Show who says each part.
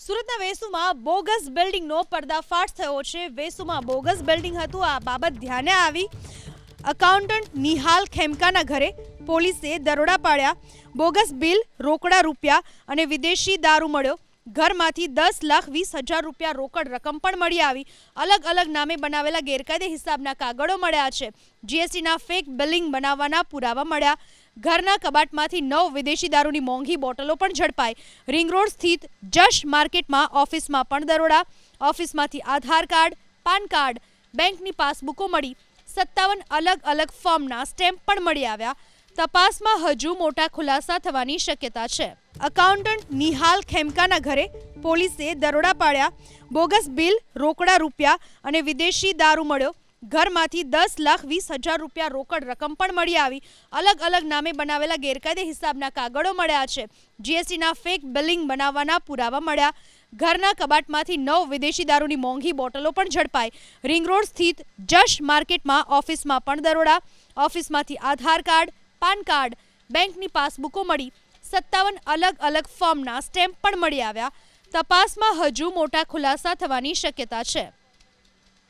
Speaker 1: સુરતના વેસુમાં બોગસ બિલ્ડિંગનો પર્દાફાશ થયો છે। વેસુમાં બોગસ બિલ્ડિંગ હતું। આ બાબત ધ્યાને આવી એકાઉન્ટન્ટ નિહાલ ખેમકાના ઘરે પોલીસે દરોડા પાડ્યા। બોગસ બિલ, રોકડા રૂપિયા અને વિદેશી દારૂ મળ્યો। ઘરમાંથી 10,20,000 રૂપિયા રોકડ રકમ પણ મળી આવી। અલગ અલગ નામે બનાવેલા ગેરકાયદે હિસાબના કાગળો મળ્યા છે। જીએસટીના ફેક બિલિંગ બનાવવાના પુરાવા મળ્યા। ઘરના કબાટમાંથી 9 વિદેશી દારૂની મોંઘી બોટલો પણ ઝડપાઈ। રિંગ રોડ સ્થિત જશ માર્કેટમાં ઓફિસમાં પણ દરોડા। ઓફિસમાંથી આધાર કાર્ડ, પાન કાર્ડ, બેંકની પાસબુકો મળી। 57 અલગ અલગ ફોર્મના સ્ટેમ્પ પણ મળી આવ્યા। તપાસમાં હજુ મોટા ખુલાસા થવાની શક્યતા છે। એકાઉન્ટન્ટ નિહાલ ખેમકાના ઘરે પોલીસે દરોડા પાડ્યા। બોગસ બિલ, રોકડા રૂપિયા અને વિદેશી દારૂ મળ્યો। ઘરમાંથી 10,20,000 રૂપિયા રોકડ રકમ પણ મળી આવી। અલગ અલગ નામે બનાવેલા ગેરકાયદે હિસાબના કાગળો મળ્યા છે। જીએસટીના ફેક બિલિંગ બનાવવાના પુરાવા મળ્યા। ઘરના કબાટમાંથી 9 વિદેશી દારૂની મોંઘી બોટલો પણ ઝડપાઈ। રિંગ રોડ સ્થિત જશ માર્કેટમાં ઓફિસમાં પણ દરોડા। ઓફિસમાંથી આધાર કાર્ડ, પાન કાર્ડ, બેંકની પાસબુકો મળી। 57 અલગ અલગ ફોર્મના સ્ટેમ્પ પણ મળી આવ્યા। તપાસમાં હજુ મોટા ખુલાસા થવાની શક્યતા છે।